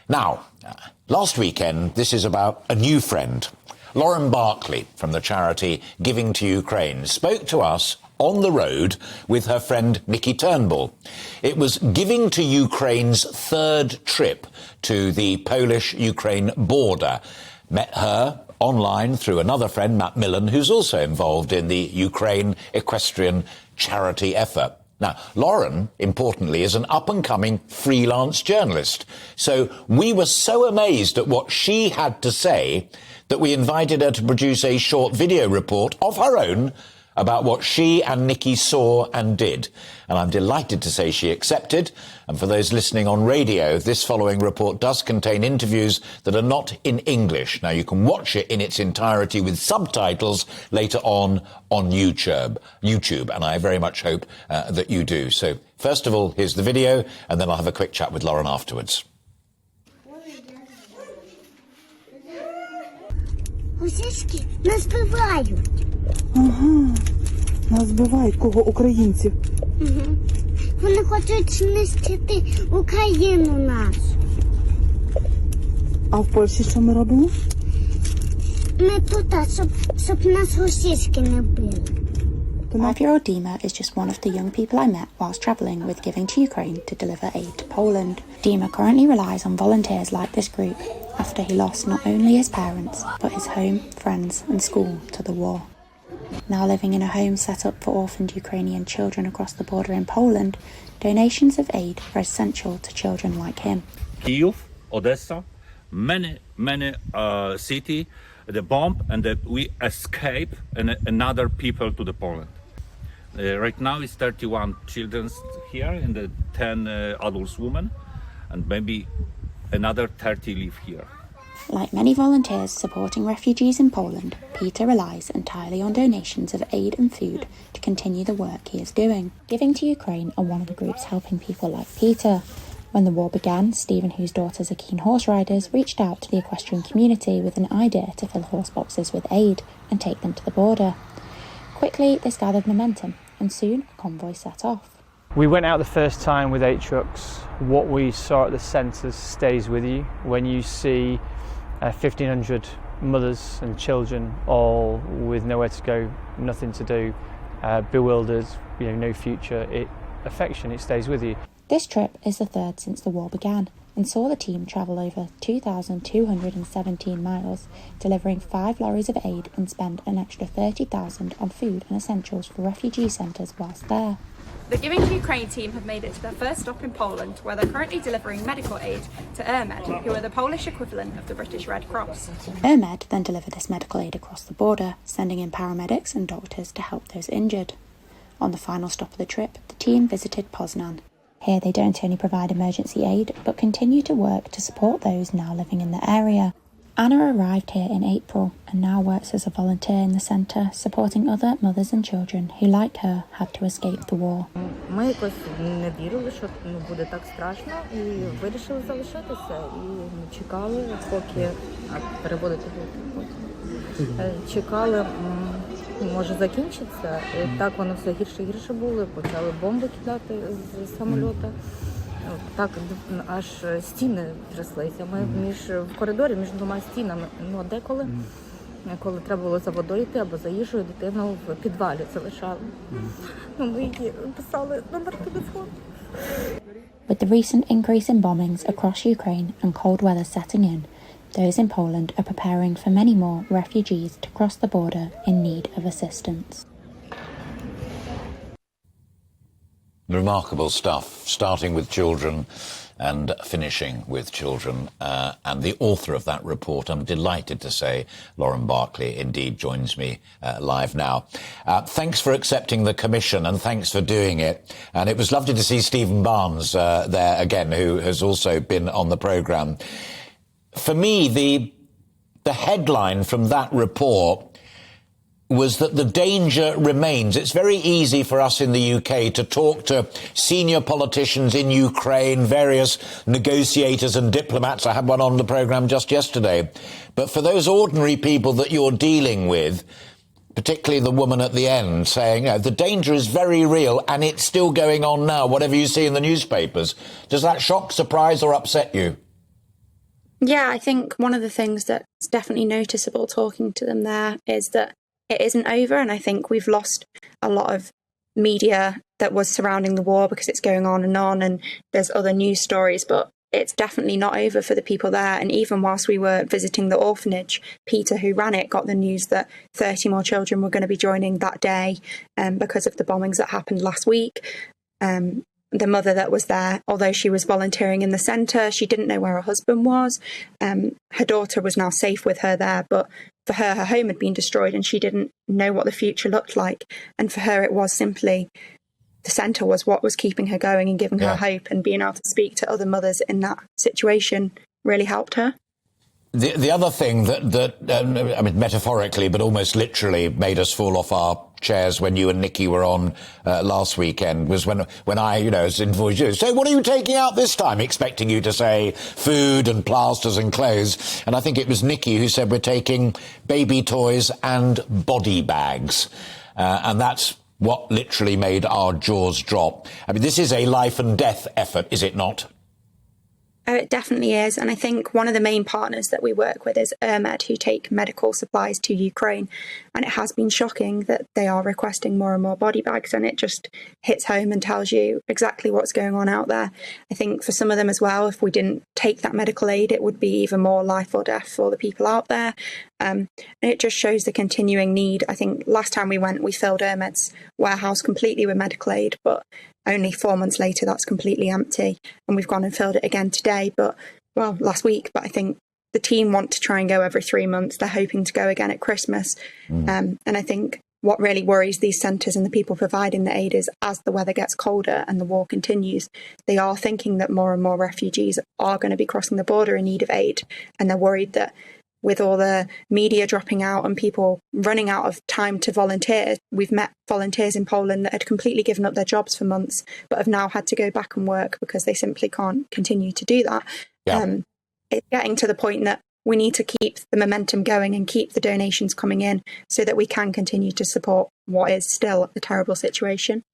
Now, last weekend, this is about a new friend. Lauren Barkley from the charity Giving to Ukraine spoke to us on the road with her friend Nikki Turnbull. It was Giving to Ukraine's third trip to the Polish-Ukraine border. Met her online through another friend, Matt Millen, who's also involved in the Ukraine equestrian charity effort. Now, Lauren, importantly, is an up-and-coming freelance journalist. So we were so amazed at what she had to say that we invited her to produce a short video report of her own about what she and Nikki saw and did. And I'm delighted to say she accepted. And for those listening on radio, this following report does contain interviews that are not in English. Now, you can watch it in its entirety with subtitles later on YouTube. And I very much hope that you do. So, first of all, here's the video, and then I'll have a quick chat with Lauren afterwards. Російські нас збивають. Ага, нас збивають. Кого? Українців? Угу. Вони хочуть знищити Україну нашу. А в Польщі що ми робимо? Ми тут, щоб нас російські не били. 5-year-old Dima is just one of the young people I met whilst travelling with Giving to Ukraine to deliver aid to Poland. Dima currently relies on volunteers like this group after he lost not only his parents, but his home, friends and school to the war. Now living in a home set up for orphaned Ukrainian children across the border in Poland, donations of aid are essential to children like him. Kyiv, Odessa, many city, the bomb, and we escape and another people to the Poland. Right now it's 31 children here and 10 adults women, and maybe another 30 live here. Like many volunteers supporting refugees in Poland, Peter relies entirely on donations of aid and food to continue the work he is doing. Giving to Ukraine are one of the groups helping people like Peter. When the war began, Stephen, whose daughters are keen horse riders, reached out to the equestrian community with an idea to fill horse boxes with aid and take them to the border. Quickly, this gathered momentum, and soon a convoy set off. We went out the first time with 8 trucks. What we saw at the centres stays with you. When you see 1,500 mothers and children all with nowhere to go, nothing to do, bewildered, no future, it stays with you. This trip is the third since the war began and saw the team travel over 2,217 miles, delivering 5 lorries of aid and spend an extra $30,000 on food and essentials for refugee centres whilst there. The Giving to Ukraine team have made it to their first stop in Poland, where they're currently delivering medical aid to ERMED, who are the Polish equivalent of the British Red Cross. ERMED then deliver this medical aid across the border, sending in paramedics and doctors to help those injured. On the final stop of the trip, the team visited Poznan. Here they don't only provide emergency aid, but continue to work to support those now living in the area. Anna arrived here in April and now works as a volunteer in the centre, supporting other mothers and children who, like her, had to escape the war. Ми якось не вірили, що буде так страшно, і вирішили залишитися. І чекали, поки переводити чекали, може закінчиться. І так воно все гірше і гірше було. Почали бомби кидати з самоліта. Так аж стіни тряслися. Ми в коридорі між 2 стінами. А деколи, коли треба було за водою йти або за їжею, дитину в підвалі залишали. Ми їй писали номер телефону. With the recent increase in bombings across Ukraine and cold weather setting in, those in Poland are preparing for many more refugees to cross the border in need of assistance. Remarkable stuff, starting with children and finishing with children. And the author of that report, I'm delighted to say, Lauren Barkley, indeed joins me live now. Thanks for accepting the commission and thanks for doing it. And it was lovely to see Stephen Barnes there again, who has also been on the programme. For me, the headline from that report was that the danger remains. It's very easy for us in the UK to talk to senior politicians in Ukraine, various negotiators and diplomats. I had one on the programme just yesterday. But for those ordinary people that you're dealing with, particularly the woman at the end saying, the danger is very real and it's still going on now, whatever you see in the newspapers. Does that shock, surprise or upset you? Yeah, I think one of the things that's definitely noticeable talking to them there is that it isn't over. And I think we've lost a lot of media that was surrounding the war because it's going on, and there's other news stories, but it's definitely not over for the people there. And even whilst we were visiting the orphanage, Peter, who ran it, got the news that 30 more children were going to be joining that day because of the bombings that happened last week. The mother that was there, although she was volunteering in the centre, she didn't know where her husband was. Her daughter was now safe with her there, but for her home had been destroyed and she didn't know what the future looked like. And for her, it was simply the centre was what was keeping her going and giving her hope, and being able to speak to other mothers in that situation really helped her. The other thing that I mean, metaphorically, but almost literally made us fall off our chairs when you and Nikki were on last weekend was when I, was invoiced you. So what are you taking out this time? Expecting you to say food and plasters and clothes. And I think it was Nikki who said we're taking baby toys and body bags. And that's what literally made our jaws drop. I mean, this is a life and death effort, is it not? Oh, it definitely is. And I think one of the main partners that we work with is ERMED, who take medical supplies to Ukraine. And it has been shocking that they are requesting more and more body bags. And it just hits home and tells you exactly what's going on out there. I think for some of them as well, if we didn't take that medical aid, it would be even more life or death for the people out there. And it just shows the continuing need. I think last time we went, we filled ERMED's warehouse completely with medical aid, but only 4 months later, that's completely empty. And we've gone and filled it again today, last week. But I think the team want to try and go every 3 months. They're hoping to go again at Christmas. And I think what really worries these centres and the people providing the aid is as the weather gets colder and the war continues, they are thinking that more and more refugees are going to be crossing the border in need of aid. And they're worried that with all the media dropping out and people running out of time to volunteer. We've met volunteers in Poland that had completely given up their jobs for months, but have now had to go back and work because they simply can't continue to do that. Yeah. It's getting to the point that we need to keep the momentum going and keep the donations coming in so that we can continue to support what is still a terrible situation.